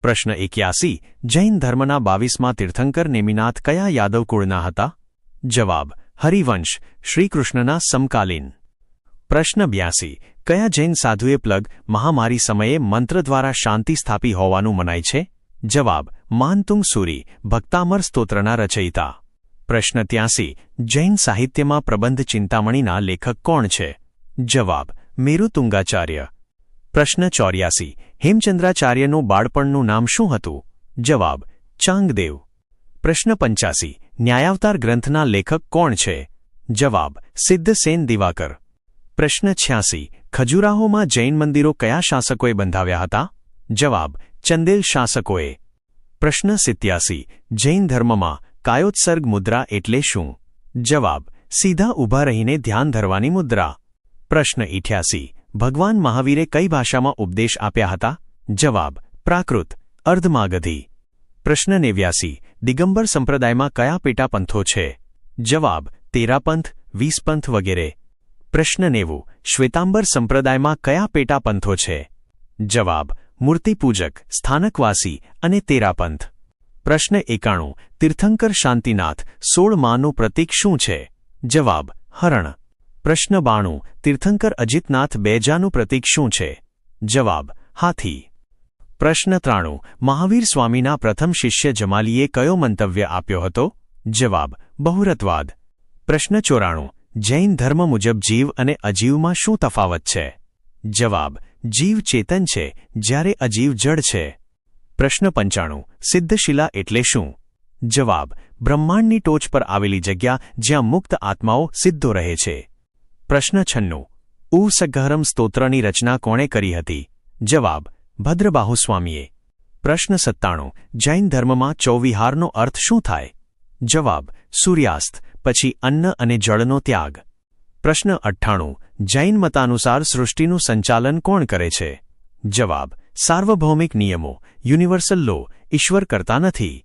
પ્રશ્ન 81 જૈન ધર્મના 22મા તીર્થંકર નેમિનાથ કયા યાદવ કુળના હતા? જવાબ હરિવંશ, શ્રીકૃષ્ણના સમકાલીન. પ્રશ્ન 82 કયા જૈન સાધુએ પ્લગ મહામારી સમયે મંત્ર દ્વારા શાંતિ સ્થાપી હોવાનું મનાય છે? જવાબ માનતુંગ સુરી, ભક્તામર સ્તોત્રના રચયિતા. પ્રશ્ન 83 જૈન સાહિત્યમાં પ્રબંધ ચિંતામણીના લેખક કોણ છે? જવાબ મેરુતુંગાચાર્ય. પ્રશ્ન 84 હેમચંદ્રાચાર્યનું બાળપણનું નામ શું હતું? જવાબ ચાંગદેવ. પ્રશ્ન 85 ન્યાયાવતાર ગ્રંથના લેખક કોણ છે? જવાબ સિદ્ધસેન દિવાકર. પ્રશ્ન 86 ખજુરાહોમાં જૈન મંદિરો કયા શાસકોએ બંધાવ્યા હતા? જવાબ ચંદેલ શાસકોએ. પ્રશ્ન 87 જૈન ધર્મમાં કાયોત્સર્ગ મુદ્રા એટલે શું? જવાબ સીધા ઊભા રહીને ધ્યાન ધરવાની મુદ્રા. પ્રશ્ન 88 ભગવાન મહાવીરે કઈ ભાષામાં ઉપદેશ આપ્યા હતા? જવાબ પ્રાકૃત, અર્ધમાગધી. પ્રશ્ન 89 દિગંબર સંપ્રદાયમાં કયા પેટા પંથો છે? જવાબ તેરાપંથ, વીસપંથ વગેરે. પ્રશ્ન 90 શ્વેતાંબર સંપ્રદાયમાં કયા પેટા પંથો છે? જવાબ મૂર્તિપૂજક, સ્થાનકવાસી અને તેરાપંથ. પ્રશ્ન 91 તીર્થંકર શાંતિનાથ 16 માનું પ્રતીક શું છે? જવાબ હરણ. પ્રશ્ન 92 તીર્થંકર અજિતનાથ બેજાનું પ્રતીક શું છે? જવાબ હાથી. પ્રશ્ન 93 મહાવીર સ્વામીના પ્રથમ શિષ્ય જમાલીએ કયો મંતવ્ય આપ્યો હતો? જવાબ બહુરત્વાદ. પ્રશ્ન 94 જૈન ધર્મ મુજબ જીવ અને અજીવમાં શું તફાવત છે? જવાબ જીવ ચેતન છે જ્યારે અજીવ જડ છે. પ્રશ્ન 95 સિદ્ધશિલા એટલે શું? જવાબ બ્રહ્માંડની ટોચ પર આવેલી જગ્યા જ્યાં મુક્ત આત્માઓ સિદ્ધો રહે છે. પ્રશ્ન 96 ઉસગહરમ સ્તોત્રની રચના કોણે કરી હતી? જવાબ ભદ્રબાહુ સ્વામીએ. પ્રશ્ન 97 જૈન ધર્મમાં ચૌવિહારનો અર્થ શું થાય? જવાબ સૂર્યાસ્ત પછી અન્ન અને જળનો ત્યાગ. પ્રશ્ન 98 જૈન મતાનુસાર સૃષ્ટિનું સંચાલન કોણ કરે છે? જવાબ સાર્વભૌમિક નિયમો, યુનિવર્સલ લો, ઈશ્વર કરતા નથી.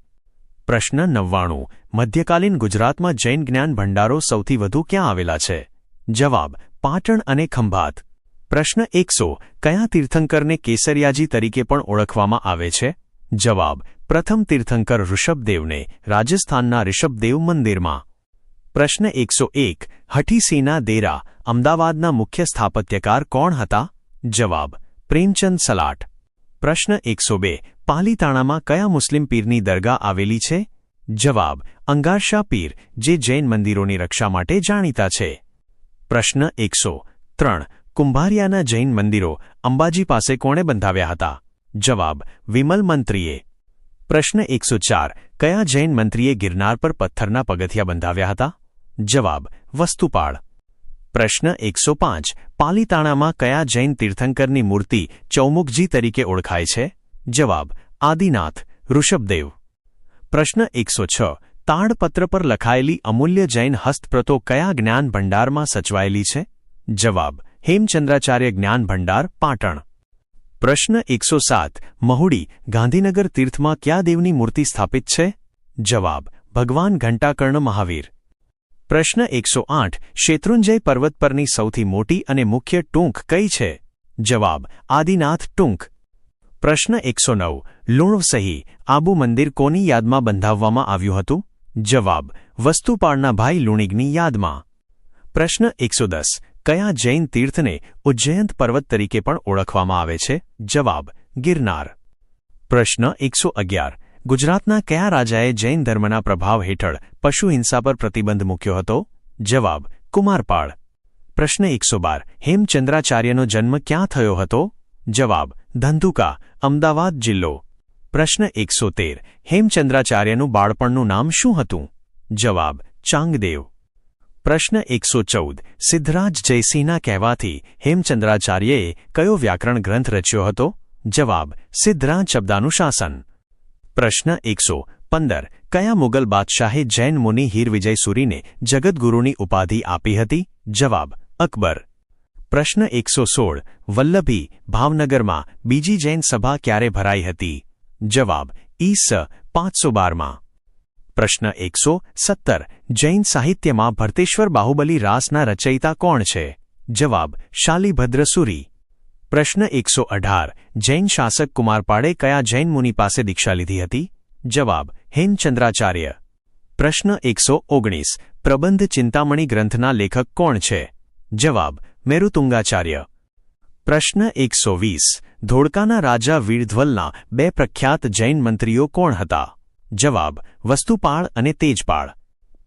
પ્રશ્ન 99 મધ્યકાલીન ગુજરાતમાં જૈન જ્ઞાન ભંડારો સૌથી વધુ ક્યાં આવેલા છે? જવાબ પાટણ અને ખંભાત. પ્રશ્ન 100 કયા તીર્થંકરને કેસરિયાજી તરીકે પણ ઓળખવામાં આવે છે? જવાબ પ્રથમ તીર્થંકર ઋષભદેવને રાજસ્થાનના ઋષભદેવ મંદિરમાં. પ્રશ્ન 101 હઠીસિંહના દેરા અમદાવાદના મુખ્ય સ્થાપત્યકાર કોણ હતા? જવાબ પ્રેમચંદ સલાટ. પ્રશ્ન 102 પાલીતાણામાં કયા મુસ્લિમ પીરની દરગાહ આવેલી છે? જવાબ અંગારશા પીર, જે જૈન મંદિરોની રક્ષા માટે જાણીતા છે. પ્રશ્ન 103 કુંભારિયાના જૈન મંદિરો અંબાજી પાસે કોણે બંધાવ્યા હતા? જવાબ વિમલ મંત્રીએ. પ્રશ્ન 104 કયા જૈન મંત્રીએ ગિરનાર પર પથ્થરના પગથિયા બંધાવ્યા હતા? જવાબ વસ્તુપાળ. પ્રશ્ન 105 પાલીતાણામાં કયા જૈન તીર્થંકરની મૂર્તિ ચૌમુખજી તરીકે ઓળખાય છે? જવાબ આદિનાથ, ઋષભદેવ. પ્રશ્ન 106 તાડપત્ર પર લખાયેલી અમૂલ્ય જૈન હસ્તપ્રતો કયા જ્ઞાન ભંડારમાં સચવાયેલી છે? જવાબ હેમચંદ્રાચાર્ય જ્ઞાન ભંડાર, પાટણ. પ્રશ્ન 107 મહુડી ગાંધીનગર તીર્થમાં કયા દેવની મૂર્તિ સ્થાપિત છે? જવાબ ભગવાન ઘંટાકર્ણ મહાવીર. પ્રશ્ન 108 શેત્રુંજય પર્વત પરની સૌથી મોટી અને મુખ્ય ટૂંક કઈ છે? જવાબ આદિનાથ ટૂંક. પ્રશ્ન 109 લુણવસહી આબુ મંદિર કોની યાદમાં બંધાવવામાં આવ્યું હતું? જવાબ વસ્તુપાળના ભાઈ લુણિગની યાદમાં. પ્રશ્ન 110 કયા જૈન તીર્થને ઉજ્જયંત પર્વત તરીકે પણ ઓળખવામાં આવે છે? જવાબ ગિરનાર. પ્રશ્ન 111 ગુજરાતના કયા રાજાએ જૈન ધર્મના પ્રભાવ હેઠળ પશુ હિંસા પર પ્રતિબંધ મૂક્યો હતો? જવાબ કુમારપાળ. પ્રશ્ન 112 હેમચંદ્રાચાર્યનો જન્મ ક્યાં થયો હતો? જવાબ ધંધુકા, અમદાવાદ જિલ્લો. પ્રશ્ન 113 હેમચંદ્રાચાર્યનું બાળપણનું નામ શું હતું? જવાબ ચાંગદેવ. પ્રશ્ન 114 સિદ્ધરાજ જયસિંહના કહેવાથી હેમચંદ્રાચાર્યએ કયો વ્યાકરણ ગ્રંથ રચ્યો હતો? જવાબ સિદ્ધરાજ શબ્દાનુશાસન. પ્રશ્ન 115 કયા મુગલ બાદશાહે જૈન મુનિ હીરવિજય સુરીને જગતગુરુની ઉપાધિ આપી હતી? જવાબ અકબર. પ્રશ્ન 116 વલ્લભી ભાવનગરમાં બીજી જૈન સભા ક્યારે ભરાઈ હતી? જવાબ ઈસ 512માં. પ્રશ્ન 117 જૈન સાહિત્યમાં ભરતેશ્વર બાહુબલી રાસના રચયિતા કોણ છે? જવાબ શાલિભદ્ર સુરી. પ્રશ્ન 118 જૈન શાસક કુમારપાળે કયા જૈન મુનિ પાસે દીક્ષા લીધી હતી? જવાબ હેમચંદ્રાચાર્ય. પ્રશ્ન 119 પ્રબંધ ચિંતામણી ગ્રંથના લેખક કોણ છે? જવાબ મેરુતુંગાચાર્ય. પ્રશ્ન 120 ધોળકાના રાજા વીરધ્વલના બે પ્રખ્યાત જૈન મંત્રીઓ કોણ હતા? જવાબ વસ્તુપાળ અને તેજપાળ.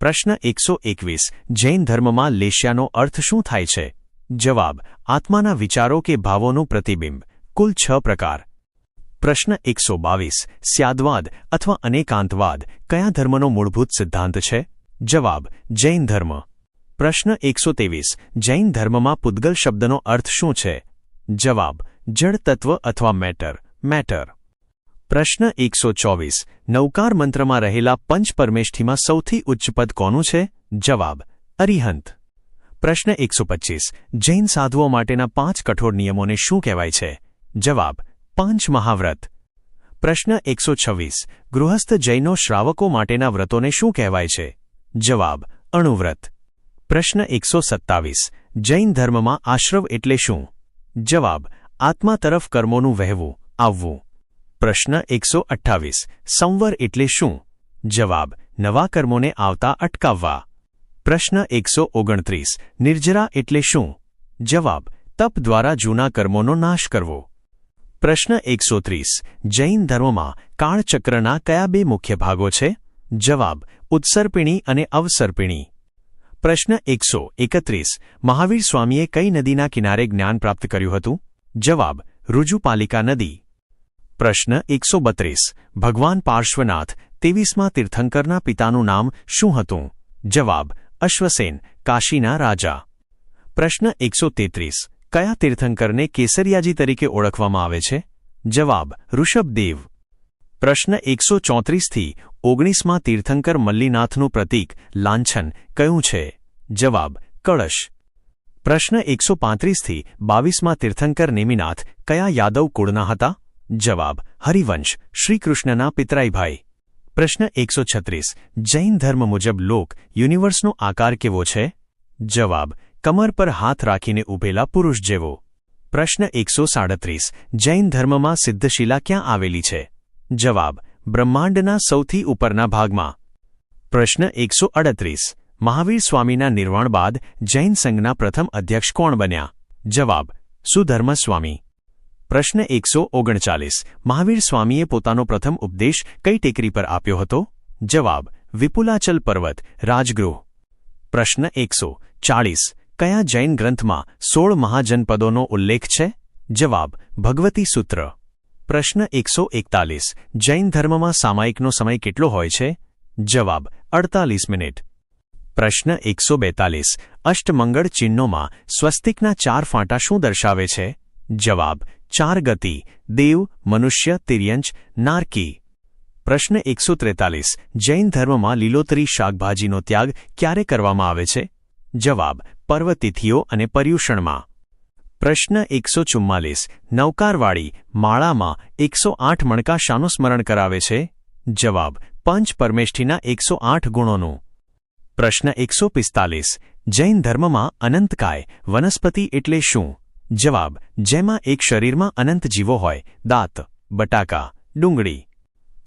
પ્રશ્ન 121 જૈન ધર્મમાં લેશ્યાનો અર્થ શું થાય છે? જવાબ આત્માના વિચારો કે ભાવોનું પ્રતિબિંબ. કુલ 6 પ્રકાર. પ્રશ્ન 122 સ્યાદવાદ અથવા અનેકાંતવાદ કયા ધર્મનો મૂળભૂત સિદ્ધાંત છે? જવાબ જૈન ધર્મ. પ્રશ્ન 123 જૈન ધર્મમાં પૂદગલ શબ્દનો અર્થ શું છે? જવાબ જડ તત્વ અથવા મેટર. પ્રશ્ન 124 નૌકાર મંત્રમાં રહેલા પંચ પરમેષ્ઠીમાં સૌથી ઉચ્ચ પદ કોનું છે? જવાબ અરિહંત. પ્રશ્ન 125 જૈન સાધુઓ માટેના 5 કઠોર નિયમોને શું કહેવાય છે? જવાબ પાંચ મહાવ્રત. પ્રશ્ન 126 ગૃહસ્થ જૈનો શ્રાવકો માટેના વ્રતોને શું કહેવાય છે? જવાબ અણુવ્રત. પ્રશ્ન 127 જૈન ધર્મમાં આશ્રવ એટલે શું? જવાબ આત્મા તરફ કર્મોનું વહેવું આવવું. પ્રશ્ન 128 સંવર એટલે શું? જવાબ નવા કર્મોને આવતા અટકાવવા. પ્રશ્ન 129 નિર્જરા એટલે શું? જવાબ તપ દ્વારા જૂના કર્મોનો નાશ કરવો. પ્રશ્ન 130 જૈન ધર્મમાં કાળચક્રના કયા 2 મુખ્ય ભાગો છે? જવાબ ઉત્સર્પિણી અને અવસર્પિણી. પ્રશ્ન 131 મહાવીર સ્વામીએ કઈ નદીના કિનારે જ્ઞાન પ્રાપ્ત કર્યું હતું? જવાબ ઋજુપાલિકા નદી. પ્રશ્ન 132 ભગવાન પાર્શ્વનાથ 23મા તીર્થંકરના પિતાનું નામ શું હતું? જવાબ અશ્વસેન કાશીના રાજા. પ્રશ્ન 133 કયા તીર્થંકરને કેસરિયાજી તરીકે ઓળખવામાં આવે છે? જવાબ ઋષભદેવ. પ્રશ્ન 134 થી 19મા તીર્થંકર મલ્લીનાથનું પ્રતીક લાંછન કયું છે? જવાબ કળશ. પ્રશ્ન 135 થી 22મા તીર્થંકર નેમિનાથ કયા યાદવ કુળના હતા? જવાબ હરિવંશ શ્રીકૃષ્ણના પિતરાઈ ભાઈ. પ્રશ્ન 136 જૈન ધર્મ મુજબ લોક યુનિવર્સનો આકાર કેવો છે? જવાબ કમર પર હાથ રાખીને ઊભેલા પુરુષ જેવો. પ્રશ્ન 137 જૈન ધર્મમાં સિદ્ધશિલા ક્યાં આવેલી છે? જવાબ બ્રહ્માંડના સૌથી ઉપરના ભાગમાં. પ્રશ્ન 138 મહાવીર સ્વામીના નિર્વાણ બાદ જૈન સંઘના પ્રથમ અધ્યક્ષ કોણ બન્યા? જવાબ સુધર્મ સ્વામી. પ્રશ્ન 139 મહાવીર સ્વામીએ પોતાનો પ્રથમ ઉપદેશ કઈ ટેકરી પર આપ્યો હતો? જવાબ વિપુલાચલ પર્વત રાજગૃહ. પ્રશ્ન 140 કયા જૈન ગ્રંથમાં 16 મહાજનપદોનો ઉલ્લેખ છે? જવાબ ભગવતી સૂત્ર. પ્રશ્ન 141 જૈન ધર્મમાં સામાયિકનો સમય કેટલો હોય છે? જવાબ 48 મિનિટ. પ્રશ્ન 142 અષ્ટમંગળ ચિહ્નોમાં સ્વસ્તિકના 4 ફાંટા શું દર્શાવે છે? જવાબ 4 ગતિ દેવ મનુષ્ય તિર્યંચ નારકી. પ્રશ્ન 143 જૈન ધર્મમાં લીલોતરી શાકભાજીનો ત્યાગ ક્યારે કરવામાં આવે છે? જવાબ પર્વતિથિઓ અને પર્યુષણમાં. પ્રશ્ન 144 નૌકારવાળી માળામાં 108 મણકા શાનું સ્મરણ કરાવે છે? જવાબ પંચ પરમેષ્ઠીના 108 ગુણોનું. પ્રશ્ન 145 જૈન ધર્મમાં અનંતકાય વનસ્પતિ એટલે શું? જવાબ જેમાં એક શરીરમાં અનંત જીવો હોય દાંત બટાકા ડુંગળી.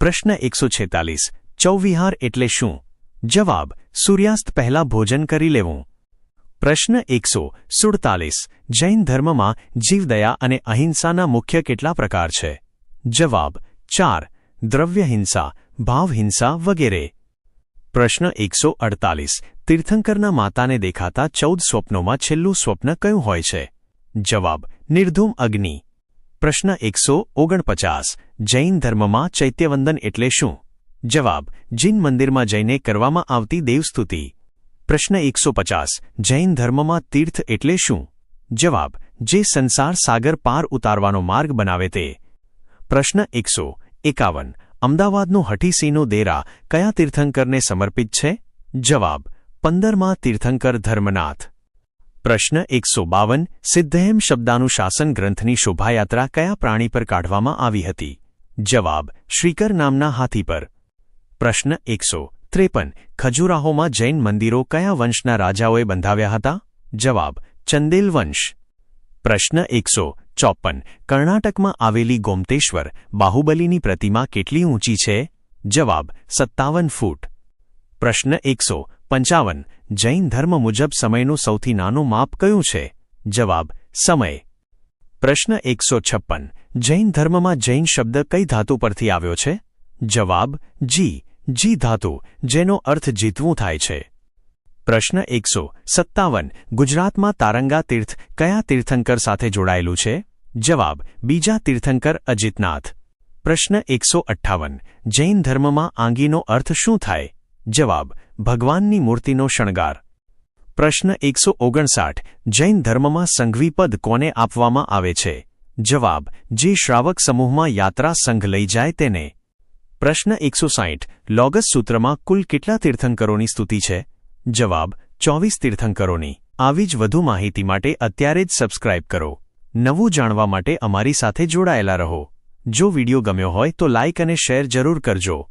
પ્રશ્ન 146 ચૌવિહાર એટલે શું? જવાબ સૂર્યાસ્ત પહેલા ભોજન કરી લેવું. પ્રશ્ન 147 જૈન ધર્મમાં જીવદયા અને અહિંસાના મુખ્ય કેટલા પ્રકાર છે? જવાબ 4 દ્રવ્યહિંસા ભાવહિંસા વગેરે. પ્રશ્ન 148 તીર્થંકરના માતાને દેખાતા 14 સ્વપ્નોમાં છેલ્લું સ્વપ્ન કયું હોય છે? જવાબ નિર્ધૂમ અગ્નિ. પ્રશ્ન 149 જૈન ધર્મમાં ચૈત્યવંદન એટલે શું? જવાબ જીન મંદિરમાં જઈને કરવામાં આવતી દેવસ્તુતિ. પ્રશ્ન 150 જૈન ધર્મમાં તીર્થ એટલે શું? જવાબ જે સંસાર સાગર પાર ઉતારવાનો માર્ગ બનાવે તે. પ્રશ્ન 151 અમદાવાદનું હઠીસિંહનું દેરા કયા તીર્થંકરને સમર્પિત છે? જવાબ 15મા તીર્થંકર ધર્મનાથ. પ્રશ્ન 152 સિદ્ધહેમ શબ્દાનુશાસન ગ્રંથની શોભાયાત્રા કયા પ્રાણી પર કાઢવામાં આવી હતી? જવાબ શ્રીકર નામના હાથી પર. પ્રશ્ન 153 ખજુરાહોમાં જૈન મંદિરો કયા વંશના રાજાઓએ બંધાવ્યા હતા? જવાબ ચંદેલ વંશ. પ્રશ્ન 54 કર્ણાટકમાં આવેલી ગોમતેશ્વર બાહુબલીની પ્રતિમા કેટલી ઊંચી છે? જવાબ 57 ફૂટ. પ્રશ્ન 155 જૈન ધર્મ મુજબ સમયનું સૌથી નાનું માપ કયું છે? જવાબ સમય. પ્રશ્ન 156 જૈન ધર્મમાં જૈન શબ્દ કઈ ધાતુ પરથી આવ્યો છે? જવાબ જી ધાતુ, જેનો અર્થ જીતવું થાય છે. પ્રશ્ન 157 ગુજરાતમાં તારંગા તીર્થ કયા તીર્થંકર સાથે જોડાયેલું છે? જવાબ બીજા તીર્થંકર અજિતનાથ. પ્રશ્ન 158 જૈન ધર્મમાં આંગીનો અર્થ શું થાય? જવાબ ભગવાનની મૂર્તિનો શણગાર. પ્રશ્ન 159 જૈન ધર્મમાં સંઘવી પદ કોને આપવામાં આવે છે? જવાબ જે શ્રાવક સમૂહમાં યાત્રા સંઘ લઈ જાય તેને. પ્રશ્ન 160 લોગસ સૂત્રમાં કુલ કેટલા તીર્થંકરોની સ્તુતિ છે? જવાબ 24 તીર્થંકરોની. આવી જ વધુ માહિતી માટે અત્યારે જ સબસ્ક્રાઇબ કરો. નવું જાણવા માટે અમારી સાથે જોડાયેલા રહો. જો વિડિયો ગમ્યો હોય તો લાઇક અને શેર જરૂર કરજો.